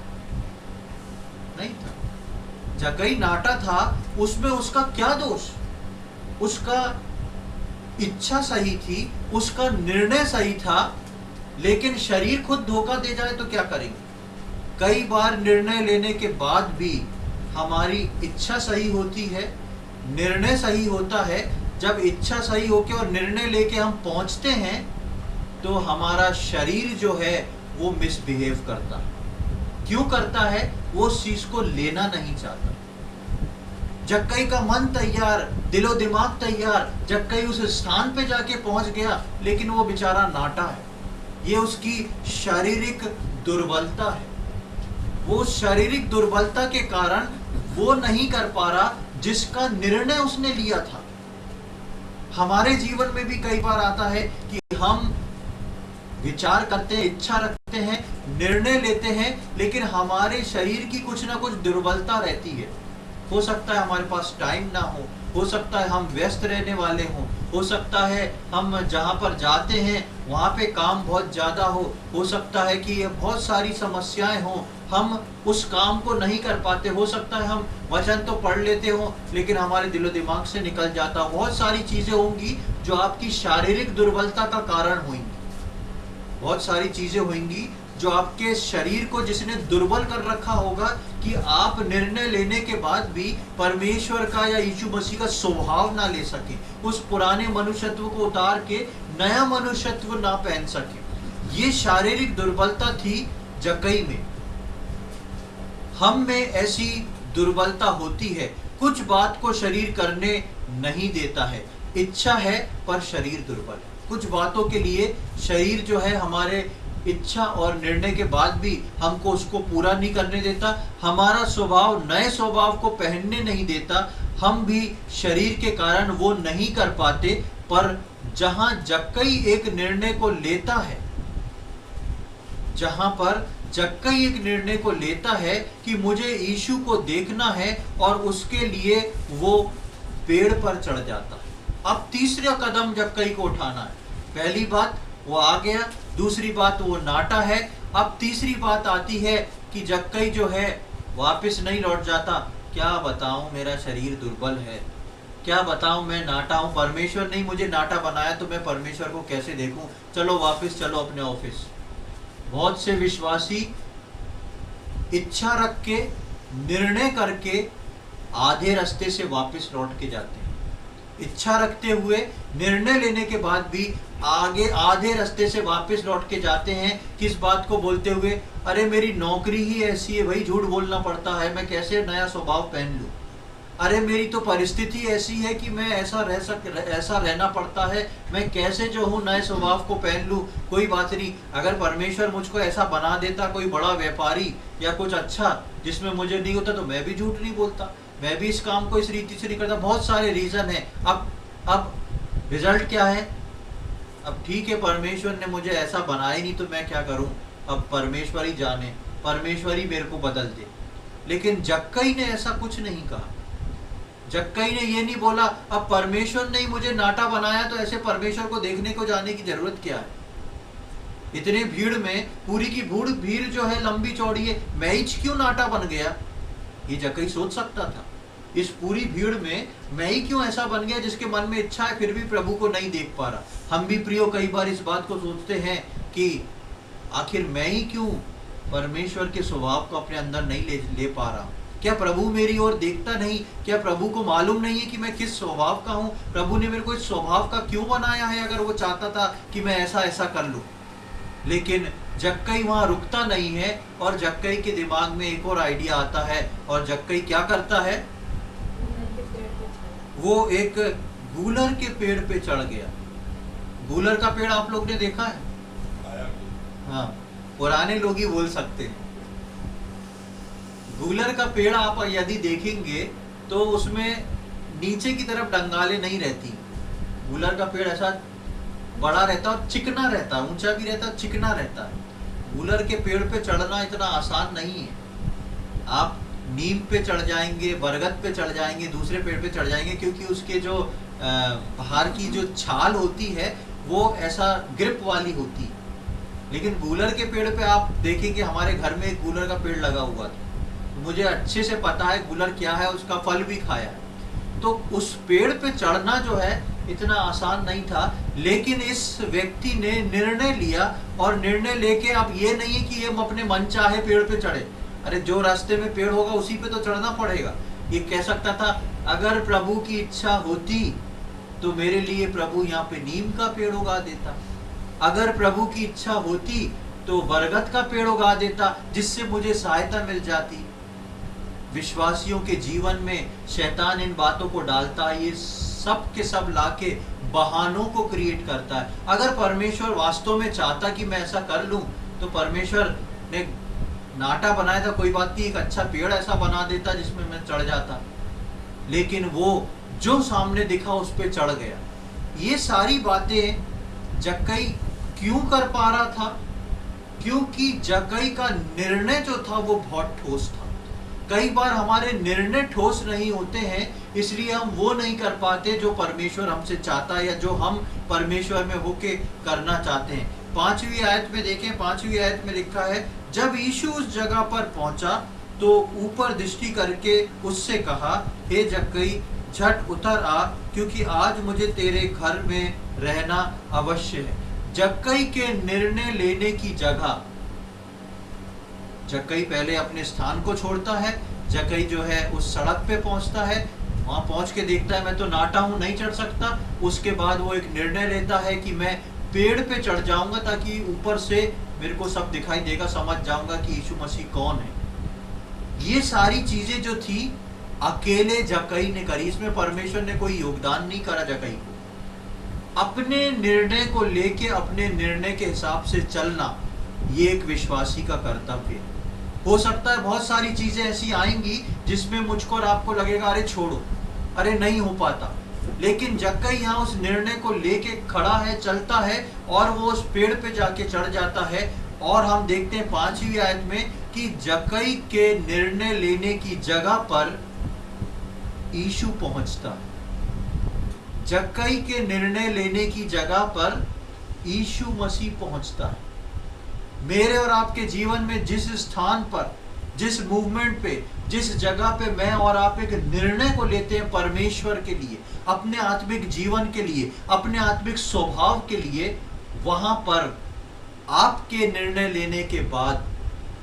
नहीं था। जक्कई नाटा था, उसमें उसका क्या दोष? उसका इच्छा सही थी, उसका निर्णय सही था, लेकिन शरीर खुद धोखा दे जाए तो क्या करेंगे? कई बार निर्णय लेने के बाद भी हमारी इच्छा सही होती है, निर्णय सही होता है। जब इच्छा सही होके और निर्णय लेके हम पहुंचते हैं, तो हमारा शरीर जो है वो मिसबिहेव करता है। क्यों करता है? वो उस चीज को लेना नहीं चाहता। जक्कई का मन तैयार, दिलो दिमाग तैयार, जक्कई उस स्थान पे जाके पहुंच गया, लेकिन वो बेचारा नाटा है। ये उसकी शारीरिक दुर्बलता है। वो शारीरिक दुर्बलता के कारण वो नहीं कर पा रहा जिसका निर्णय उसने लिया था। हमारे जीवन में भी कई बार आता है कि हम विचार करते हैं, इच्छा रखते हैं, निर्णय लेते हैं, लेकिन हमारे शरीर की कुछ ना कुछ दुर्बलता रहती है। हो सकता है हमारे पास टाइम ना हो सकता है हम व्यस्त रहने वाले हों, हो सकता है हम जहाँ पर जाते हैं वहाँ पे काम बहुत ज़्यादा हो सकता है कि बहुत सारी समस्याएं हों, हम उस काम को नहीं कर पाते। हो सकता है हम वचन तो पढ़ लेते हो, लेकिन हमारे दिलो दिमाग से निकल जाता। बहुत सारी चीज़ें होंगी जो आपकी शारीरिक दुर्बलता का कारण होंगी। बहुत सारी चीज़ें होंगी जो आपके शरीर को जिसने दुर्बल कर रखा होगा कि आप निर्णय लेने के बाद भी परमेश्वर का या यीशु मसीह का स्वभाव ना ले सके, उस पुराने मनुष्यत्व को उतार के नया मनुष्यत्व ना पहन सके। ये शारीरिक दुर्बलता थी जक्कई में। हम में ऐसी दुर्बलता होती है, कुछ बात को शरीर करने नहीं देता है। इच्छा है पर शरीर दुर्बल है। कुछ बातों के लिए शरीर जो है हमारे इच्छा और निर्णय के बाद भी हमको उसको पूरा नहीं करने देता। हमारा स्वभाव नए स्वभाव को पहनने नहीं देता। हम भी शरीर के कारण वो नहीं कर पाते। पर जहां जक्कई एक निर्णय को लेता है, जहां पर जक्कई एक निर्णय को लेता है कि मुझे यीशु को देखना है, और उसके लिए वो पेड़ पर चढ़ जाता है। अब तीसरा कदम जक्कई को उठाना है। पहली बात वो आ गया, दूसरी बात वो नाटा है। अब तीसरी बात आती है कि जक्कई जो है वापस नहीं लौट जाता। क्या बताऊं, मेरा शरीर दुर्बल है, क्या बताऊं, मैं नाटा हूं, परमेश्वर नहीं मुझे नाटा बनाया तो मैं परमेश्वर को कैसे देखूं, चलो वापस चलो अपने ऑफिस। बहुत से विश्वासी इच्छा रख के, निर्णय करके आधे रास्ते से वापस लौट के जाते हैं। इच्छा रखते हुए, निर्णय लेने के बाद भी आगे आधे रास्ते से वापस लौट के जाते हैं। किस बात को बोलते हुए? अरे मेरी नौकरी ही ऐसी है भाई, झूठ बोलना पड़ता है, मैं कैसे नया स्वभाव पहन लूं। अरे मेरी तो परिस्थिति ऐसी है कि मैं ऐसा रहना पड़ता है, मैं कैसे जो हूँ नए स्वभाव को पहन लूं। कोई बात नहीं, अगर परमेश्वर मुझको ऐसा बना देता, कोई बड़ा व्यापारी या कुछ अच्छा जिसमें मुझे नहीं होता, तो मैं भी झूठ नहीं बोलता, मैं भी इस काम को इस रीति से नहीं करता। बहुत सारे रीजन है। अब रिजल्ट क्या है? अब ठीक है, परमेश्वर ने मुझे ऐसा बनाया ही नहीं, तो मैं क्या करूं? अब परमेश्वर ही जाने, परमेश्वर ही मेरे को बदल दे। लेकिन जक्कई ने ऐसा कुछ नहीं कहा। जक्कई ने ये नहीं बोला अब परमेश्वर ने ही मुझे नाटा बनाया तो ऐसे परमेश्वर को देखने को जाने की जरूरत क्या है। इतने भीड़ में, पूरी की भीड़ जो है लंबी चौड़ी है, मैं ही क्यों नाटा बन गया? ये जक्कई सोच सकता था। इस पूरी भीड़ में मैं ही क्यों ऐसा बन गया जिसके मन में इच्छा है फिर भी प्रभु को नहीं देख पा रहा। हम भी प्रियो कई बार इस बात को सोचते हैं कि आखिर मैं ही क्यों परमेश्वर के स्वभाव को अपने अंदर नहीं ले पा रहा। क्या प्रभु मेरी ओर देखता नहीं? क्या प्रभु को मालूम नहीं है कि मैं किस स्वभाव का हूँ? प्रभु ने मेरे को इस स्वभाव का क्यों बनाया है अगर वो चाहता था कि मैं ऐसा ऐसा कर लूँ? लेकिन जक्कई वहाँ रुकता नहीं है और जक्कई के दिमाग में एक और आइडिया आता है और जक्कई क्या करता है? वो एक गूलर के पेड़ पे चढ़ गया। गूलर का पेड़ आप लोग ने देखा है? हाँ, पुराने लोग ही बोल सकते हैं। गूलर का पेड़ आप यदि देखेंगे तो उसमें नीचे की तरफ डंगाले नहीं रहती। गूलर का पेड़ ऐसा बड़ा रहता और चिकना रहता, ऊंचा भी रहता, चिकना रहता है। गूलर के पेड़ पे चढ़ना इतना आसान नहीं है। आप नीम पे चढ़ जाएंगे, बरगद पे चढ़ जाएंगे, दूसरे पेड़ पे चढ़ जाएंगे, क्योंकि उसके जो बाहर की जो छाल होती है वो ऐसा ग्रिप वाली होती है। लेकिन गूलर के पेड़ पे आप देखेंगे, हमारे घर में एक गूलर का पेड़ लगा हुआ था, मुझे अच्छे से पता है गूलर क्या है, उसका फल भी खाया है। तो उस पेड़ पे चढ़ना जो है इतना आसान नहीं था। लेकिन इस व्यक्ति ने निर्णय लिया, और निर्णय लेके अब ये नहीं है कि ये अपने मन चाहे पेड़ पे चढ़े। अरे जो रास्ते में पेड़ होगा उसी पे तो चढ़ना पड़ेगा। ये कह सकता था अगर प्रभु की इच्छा होती तो मेरे लिए प्रभु यहाँ पे नीम का पेड़ उगा देता, अगर प्रभु की इच्छा होती तो बरगद का पेड़ उगा देता, जिससे मुझे सहायता मिल जाती। विश्वासियों के जीवन में शैतान इन बातों को डालता है, ये सब के सब लाके बहानों को क्रिएट करता है। अगर परमेश्वर वास्तव में चाहता कि मैं ऐसा कर लूं तो परमेश्वर ने नाटा बनाया था, कोई बात नहीं, एक अच्छा पेड़ ऐसा बना देता जिसमें मैं चढ़ जाता। लेकिन वो जो सामने दिखा उस पे चढ़ गया। ये सारी बातें जक्कई क्यों कर पा रहा था? क्योंकि जक्कई का निर्णय जो था वो बहुत ठोस था। कई बार हमारे निर्णय ठोस नहीं होते हैं, इसलिए हम वो नहीं कर पाते जो परमेश्वर हमसे चाहता है या जो हम परमेश्वर में होके करना चाहते हैं। 5वीं आयत में देखें, 5वीं आयत में लिखा है, जब यीशु उस जगह पर पहुंचा तो ऊपर दृष्टि करके उससे कहा, हे जक्कई झट उतर आ, क्योंकि आज मुझे तेरे घर में रहना अवश्य है। जक्कई के निर्णय लेने की जगह, जक्कई पहले अपने स्थान को छोड़ता है। जक्कई जो है उस सड़क पे पहुंचता है, वहां पहुंच के देखता है मैं तो नाटा हूं, नहीं चढ़ सकता। उसके बाद वो एक निर्णय लेता है कि मैं पेड़ पे चढ़ जाऊंगा ताकि ऊपर से मेरे को सब दिखाई देगा, समझ जाऊंगा कि यीशु मसीह कौन है। ये सारी चीजें जो थी अकेले जक्कई ने करी, इसमें परमेश्वर ने कोई योगदान नहीं करा जक्कई को। अपने निर्णय को लेके अपने निर्णय के हिसाब से चलना, ये एक विश्वासी का कर्तव्य है। हो सकता है बहुत सारी चीजें ऐसी आएंगी जिसमें मुझको और आपको लगेगा अरे छोड़ो, अरे नहीं हो पाता। लेकिन जक्कई यहाँ उस निर्णय को लेके खड़ा है, चलता है और वो उस पेड़ पे जाके चढ़ जाता है। और हम देखते हैं 5वीं आयत में कि जक्कई के निर्णय लेने की जगह पर यीशु पहुंचता है। जक्कई के निर्णय लेने की जगह पर यीशु मसीह पहुंचता है। मेरे और आपके जीवन में जिस स्थान पर, जिस मूवमेंट पे, जिस जगह पे मैं और आप एक निर्णय को लेते हैं परमेश्वर के लिए, अपने आत्मिक जीवन के लिए, अपने आत्मिक स्वभाव के लिए, वहां पर आपके निर्णय लेने के बाद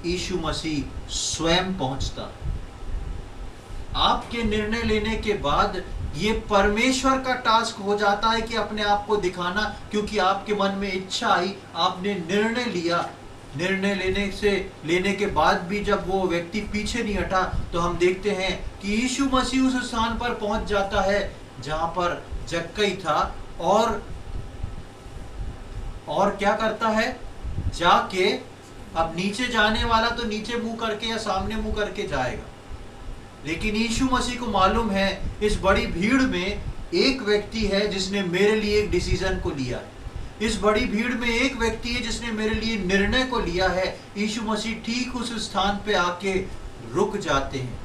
यीशु मसीह स्वयं पहुंचता। आपके निर्णय लेने के बाद ये परमेश्वर का टास्क हो जाता है कि अपने आप को दिखाना, क्योंकि आपके मन में इच्छा आई, आपने निर्णय लिया। निर्णय लेने के बाद भी जब वो व्यक्ति पीछे नहीं हटा, तो हम देखते हैं कि यीशु मसीह उस स्थान पर पहुंच जाता है जहां पर जक्कई था। और क्या करता है? जाके, अब नीचे जाने वाला तो नीचे मुंह करके या सामने मुंह करके जाएगा, लेकिन यीशु मसीह को मालूम है इस बड़ी भीड़ में एक व्यक्ति है जिसने मेरे लिए एक डिसीजन को लिया है। इस बड़ी भीड़ में एक व्यक्ति है जिसने मेरे लिए निर्णय को लिया है। यीशु मसीह ठीक उस स्थान पे आके रुक जाते हैं।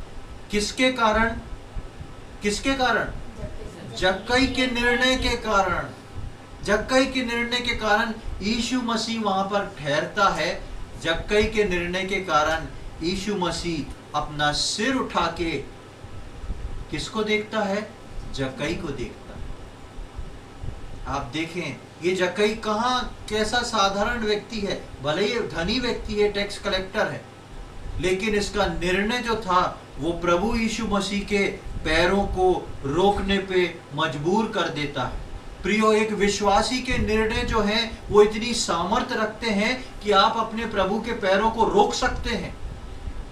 किसके कारण? किसके कारण? जक्कई के निर्णय के कारण। जक्कई के निर्णय के कारण यीशु मसीह वहां पर ठहरता है। जक्कई के निर्णय के कारण यीशु मसीह अपना सिर उठा के किसको देखता है? जक्कई को देखता है। आप देखें ये जक्कई कहाँ, कैसा साधारण व्यक्ति है, भले ही धनी व्यक्ति है, टैक्स कलेक्टर है, लेकिन इसका निर्णय जो था वो प्रभु यीशु मसीह के पैरों को रोकने पे मजबूर कर देता है। प्रियो, एक विश्वासी के निर्णय जो हैं वो इतनी सामर्थ्य रखते हैं कि आप अपने प्रभु के पैरों को रोक सकते हैं।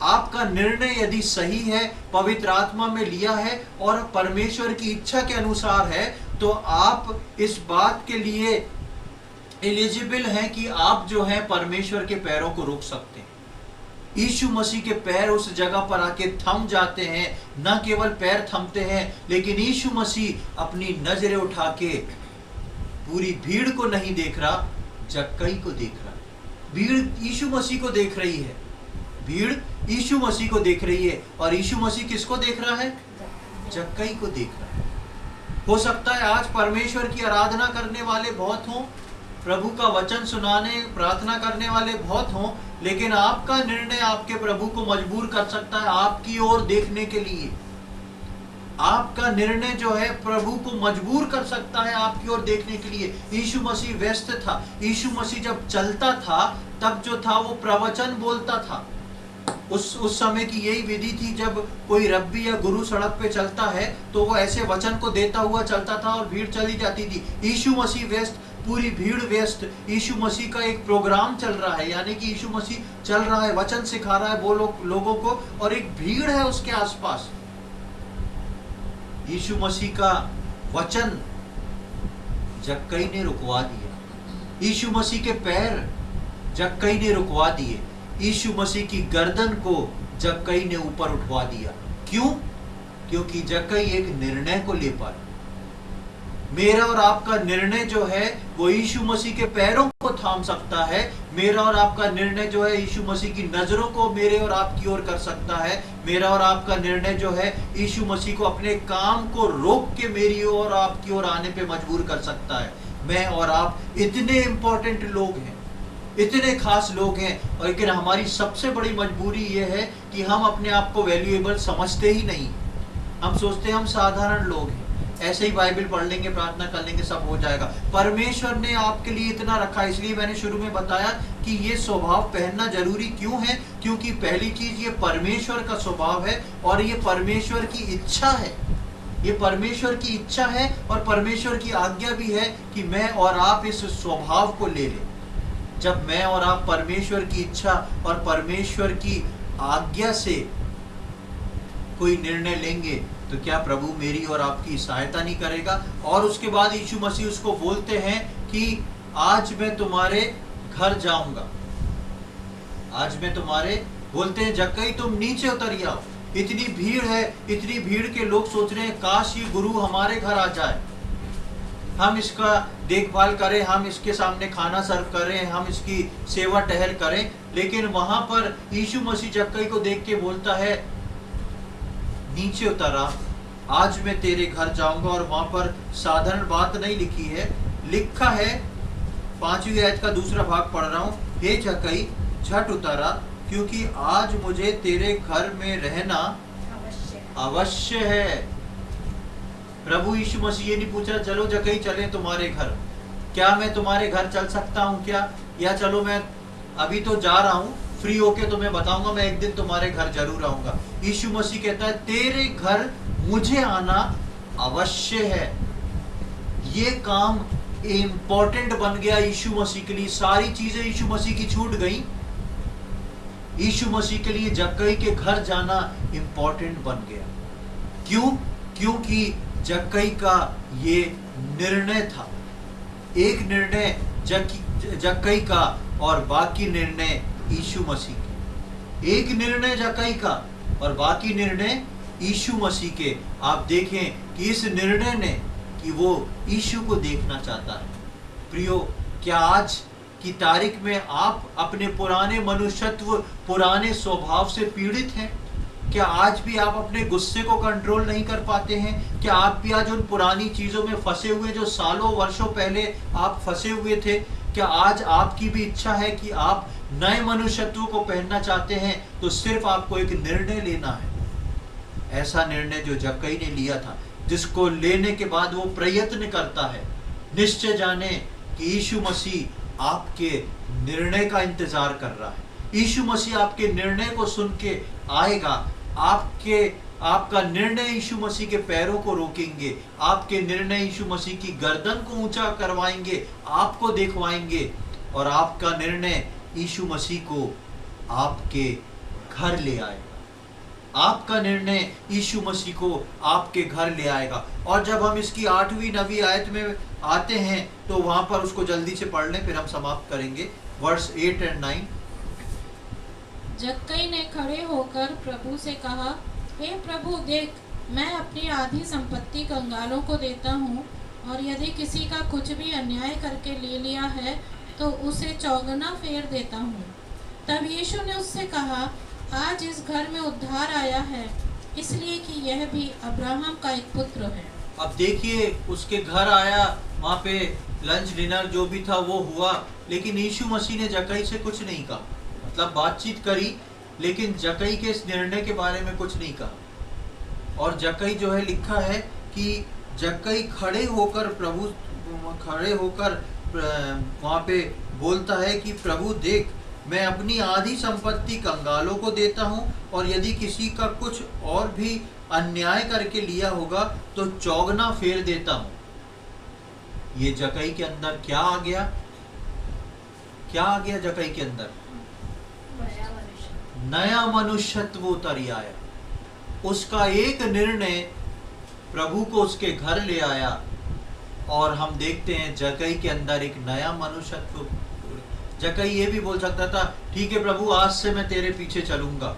आपका निर्णय यदि सही है, पवित्र आत्मा में लिया है और परमेश्वर की इच्छा के अनुसार है, तो आप इस बात के लिए एलिजिबल हैं कि आप जो हैं परमेश्वर के पैरों को रोक सकते हैं। यीशु मसीह के पैर उस जगह पर आके थम जाते हैं। न केवल पैर थमते हैं, लेकिन यीशु मसीह अपनी नजरें उठा के पूरी भीड़ को नहीं देख रहा, जक्कई को देख रहा। भीड़ यीशु मसीह को देख रही है, भीड़ यीशु मसीह को देख रही है। और यीशु मसीह किसको देख रहा है? जक्कई को देख रहा है। हो सकता है आज परमेश्वर की आराधना करने वाले बहुत हों, प्रभु का वचन सुनाने प्रार्थना करने वाले बहुत हों, लेकिन आपका निर्णय आपके प्रभु को मजबूर कर सकता है आपकी ओर देखने के लिए। आपका निर्णय जो है प्रभु को मजबूर कर सकता है आपकी ओर देखने के लिए। यीशु मसीह व्यस्त था। यीशु मसीह जब चलता था तब जो था वो प्रवचन बोलता था। उस समय की यही विधि थी, जब कोई रब्बी या गुरु सड़क पे चलता है तो वो ऐसे वचन को देता हुआ चलता था और भीड़ चली जाती थी। यीशु मसीह व्यस्त, पूरी भीड़ व्यस्त। यीशु मसीह का एक प्रोग्राम चल रहा है, यानी कि यीशु मसीह चल रहा है, वचन सिखा रहा है वो लोगों को, और एक भीड़ है उसके आसपास। यीशु मसीह का वचन जक्कई ने रुकवा दिया। यीशु मसीह के पैर जक्कई ने रुकवा दिए। यीशु मसीह की गर्दन को जक्कई ने ऊपर उठवा दिया। क्यों? क्योंकि जक्कई एक निर्णय को ले पाया। मेरा और आपका निर्णय जो है वो यीशु मसीह के पैरों को थाम सकता है। मेरा और आपका निर्णय जो है यीशु मसीह की नजरों को मेरे और आपकी ओर कर सकता है। मेरा और आपका निर्णय जो है यीशु मसीह को अपने काम को रोक के मेरी और आपकी ओर आने पे मजबूर कर सकता है। मैं और आप इतने इंपॉर्टेंट लोग हैं, इतने खास लोग हैं, और लेकिन हमारी सबसे बड़ी मजबूरी ये है कि हम अपने आप को वैल्यूएबल समझते ही नहीं। हम सोचते हैं हम साधारण लोग हैं, ऐसे ही बाइबल पढ़ लेंगे, प्रार्थना कर लेंगे, सब हो जाएगा। परमेश्वर ने आपके लिए इतना रखा। इसलिए मैंने शुरू में बताया कि ये स्वभाव पहनना जरूरी क्यों है, क्योंकि पहली चीज ये परमेश्वर का स्वभाव है और ये परमेश्वर की इच्छा है। ये परमेश्वर की इच्छा है और परमेश्वर की आज्ञा भी है कि मैं और आप इस स्वभाव को ले लें। जब मैं और आप परमेश्वर की इच्छा और परमेश्वर की आज्ञा से कोई निर्णय लेंगे तो क्या प्रभु मेरी और आपकी सहायता नहीं करेगा? और उसके बाद यीशु मसीह उसको बोलते हैं कि आज मैं तुम्हारे घर जाऊंगा। आज मैं तुम्हारे, बोलते हैं जक्कई तुम नीचे उतर आओ। इतनी भीड़ है, इतनी भीड़ के लोग सोच रहे हैं काश ये गुरु हमारे घर आ जाए, हम इसका देखभाल करें, हम इसके सामने खाना सर्व करें, हम इसकी सेवा टहल करें। लेकिन वहां पर यीशु मसीह जक्कई को देख के बोलता है नीचे उतरा, आज मैं तेरे घर जाऊंगा। और वहां पर साधारण बात नहीं लिखी है, लिखा है 5वीं आयत का दूसरा भाग पढ़ रहा हूं, हे जक्कई झट उतरा, क्योंकि आज मुझे तेरे घर में रहना अवश्य है। प्रभु यीशु मसीह ये नहीं पूछा चलो जक्कई चले तुम्हारे घर, क्या मैं तुम्हारे घर चल सकता हूँ क्या, या चलो मैं अभी तो जा रहा हूँ, फ्री होके तुम्हें बताऊंगा, मैं एक दिन तुम्हारे घर जरूर आऊंगा। यीशु मसीह कहता है तेरे घर मुझे आना अवश्य है। ये काम इम्पोर्टेंट बन गया यीशु मसीह के लिए। सारी चीजें यीशु मसीह की छूट गई। यीशु मसीह के लिए जक्कई के घर जाना इम्पोर्टेंट बन गया। क्यों? क्योंकि जक्कई का ये निर्णय था। एक निर्णय जक्कई का और बाकी निर्णय यीशु मसीह के। एक निर्णय जक्कई का और बाकी निर्णय यीशु मसीह के। आप देखें कि इस निर्णय ने कि वो यीशु को देखना चाहता है। प्रियो, क्या आज की तारीख में आप अपने पुराने मनुष्यत्व, पुराने स्वभाव से पीड़ित हैं? क्या आज भी आप अपने गुस्से को कंट्रोल नहीं कर पाते हैं? क्या आप भी आज उन पुरानी चीजों में फंसे हुए जो सालों वर्षों पहले आप फंसे हुए थे? क्या आज आपकी भी इच्छा है कि आप नए मनुष्यत्व को पहनना चाहते हैं? तो सिर्फ आपको एक निर्णय लेना है, ऐसा निर्णय जो जक्कई ने लिया था, जिसको लेने के बाद वो प्रयत्न करता है। निश्चय जाने कि यीशु मसीह आपके निर्णय का इंतजार कर रहा है। यीशु मसीह आपके निर्णय को सुन के आएगा, आपका निर्णय यीशु मसीह के पैरों को रोकेंगे, आपके निर्णय यीशु मसीह की गर्दन को ऊंचा करवाएंगे, आपको दिखवाएंगे, और आपका निर्णय यीशु मसीह को आपके घर ले आएगा। आपका निर्णय यीशु मसीह को आपके घर ले आएगा। और जब हम इसकी 8वीं 9वीं आयत में आते हैं तो वहां पर उसको जल्दी से पढ़ लें, फिर हम समाप्त करेंगे। वर्स 8 और 9। जक्कई ने खड़े होकर प्रभु से कहा, हे प्रभु देख, मैं अपनी आधी संपत्ति कंगालों को देता हूँ, और यदि किसी का कुछ भी अन्याय करके ले लिया है तो उसे चौगुना फेर देता हूँ। तब यीशु ने उससे कहा, आज इस घर में उद्धार आया है, इसलिए कि यह भी अब्राहम का एक पुत्र है। अब देखिए, उसके घर आया, वहाँ पे लंच डिनर जो भी था वो हुआ, लेकिन यीशु मसीह ने जक्कई से कुछ नहीं कहा। मतलब बातचीत करी, लेकिन जक्कई के इस निर्णय के बारे में कुछ नहीं कहा। और जक्कई जो है, लिखा है कि जक्कई खड़े होकर वहाँ पे बोलता है कि प्रभु देख, मैं अपनी आधी संपत्ति कंगालों को देता हूँ, और यदि किसी का कुछ और भी अन्याय करके लिया होगा तो चौगुना फेर देता हूँ। ये जक्कई के अंदर क्या आ गया? क्या आ गया जक्कई के अंदर? नया मनुष्यत्व उतर आया। उसका एक निर्णय प्रभु को उसके घर ले आया, और हम देखते हैं जक्कई के अंदर एक नया मनुष्यत्व। जक्कई ये भी बोल सकता था, ठीक है प्रभु, आज से मैं तेरे पीछे चलूंगा,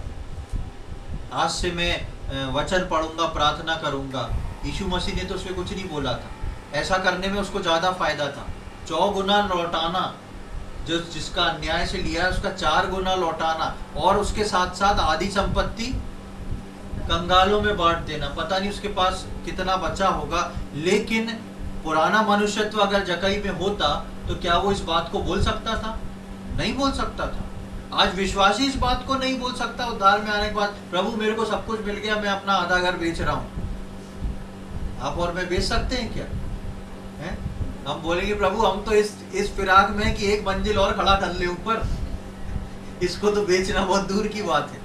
आज से मैं वचन पढ़ूंगा, प्रार्थना करूंगा। यीशु मसीह ने तो उसमें कुछ नहीं बोला था। ऐसा करने में उसको ज्यादा फायदा था। 4 गुना लौटाना, जो जिसका अन्याय से लिया है उसका 4 गुना लौटाना, और उसके साथ साथ आधी संपत्ति कंगालों में बांट देना। पता नहीं उसके पास कितना बचा होगा, लेकिन पुराना मनुष्यत्व अगर जक्कई में होता तो क्या वो इस बात को बोल सकता था? नहीं बोल सकता था। आज विश्वासी इस बात को नहीं बोल सकता उद्धार में आने के बाद, प्रभु मेरे को सब कुछ मिल गया, मैं अपना आधा घर बेच रहा हूँ। आप और मैं बेच सकते हैं क्या? है? हम बोलेंगे प्रभु हम तो इस फिराक में है कि एक मंजिल और खड़ा कर ले ऊपर, इसको तो बेचना बहुत दूर की बात है।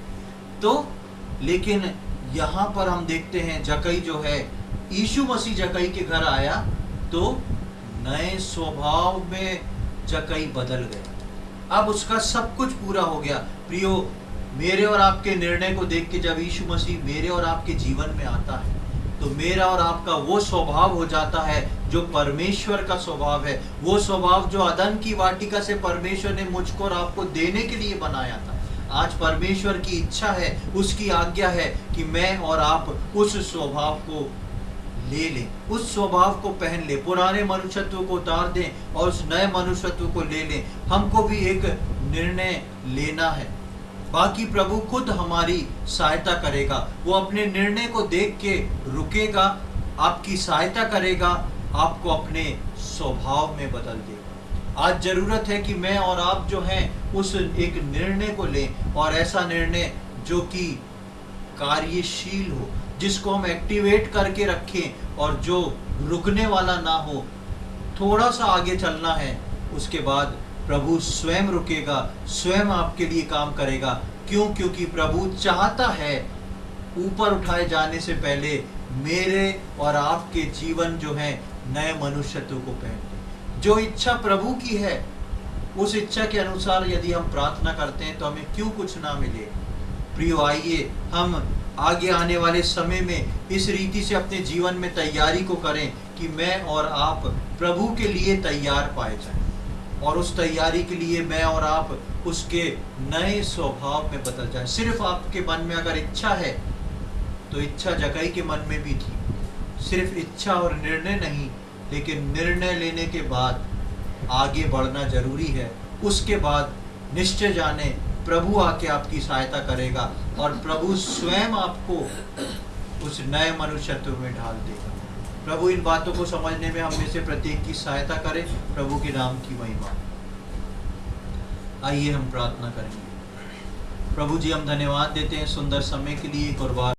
तो लेकिन यहाँ पर हम देखते हैं जक्कई जो है, यीशु मसीह जक्कई के घर आया तो नए स्वभाव में जक्कई बदल गया। अब उसका सब कुछ पूरा हो गया। प्रियो, मेरे और आपके निर्णय को देख के जब यीशु मसीह मेरे और आपके जीवन में आता है तो मेरा और आपका वो स्वभाव हो जाता है जो परमेश्वर का स्वभाव है। वो स्वभाव जो अदन की वाटिका से परमेश्वर ने मुझको और आपको देने के लिए बनाया था। आज परमेश्वर की इच्छा है, उसकी आज्ञा है कि मैं और आप उस स्वभाव को ले लें, उस स्वभाव को पहन ले, पुराने मनुष्यत्व को उतार दें और उस नए मनुष्यत्व को ले लें। हमको भी एक निर्णय लेना है। बाकी प्रभु खुद हमारी सहायता करेगा। वो अपने निर्णय को देख के रुकेगा, आपकी सहायता करेगा, आपको अपने स्वभाव में बदल देगा। आज जरूरत है कि मैं और आप जो हैं उस एक निर्णय को लें, और ऐसा निर्णय जो कि कार्यशील हो, जिसको हम एक्टिवेट करके रखें और जो रुकने वाला ना हो। थोड़ा सा आगे चलना है, उसके बाद प्रभु स्वयं रुकेगा, स्वयं आपके लिए काम करेगा। क्यों? क्योंकि प्रभु चाहता है ऊपर उठाए जाने से पहले मेरे और आपके जीवन जो है नए मनुष्यत्व को पहने। जो इच्छा प्रभु की है उस इच्छा के अनुसार यदि हम प्रार्थना करते हैं तो हमें क्यों कुछ ना मिले। प्रियो, आइए हम आगे आने वाले समय में इस रीति से अपने जीवन में तैयारी को करें कि मैं और आप प्रभु के लिए तैयार पाए जाएं, और उस तैयारी के लिए मैं और आप उसके नए स्वभाव में बदल जाएं। सिर्फ आपके मन में अगर इच्छा है तो इच्छा जक्कई के मन में भी थी, सिर्फ इच्छा और निर्णय नहीं, लेकिन निर्णय लेने के बाद आगे बढ़ना जरूरी है। उसके बाद निश्चय जाने प्रभु आके आपकी सहायता करेगा और प्रभु स्वयं आपको उस नए मनुष्यत्व में ढाल देगा। प्रभु इन बातों को समझने में हम में से प्रत्येक की सहायता करे। प्रभु के नाम की महिमा। आइए हम प्रार्थना करेंगे। प्रभु जी, हम धन्यवाद देते हैं सुंदर समय के लिए, एक और बार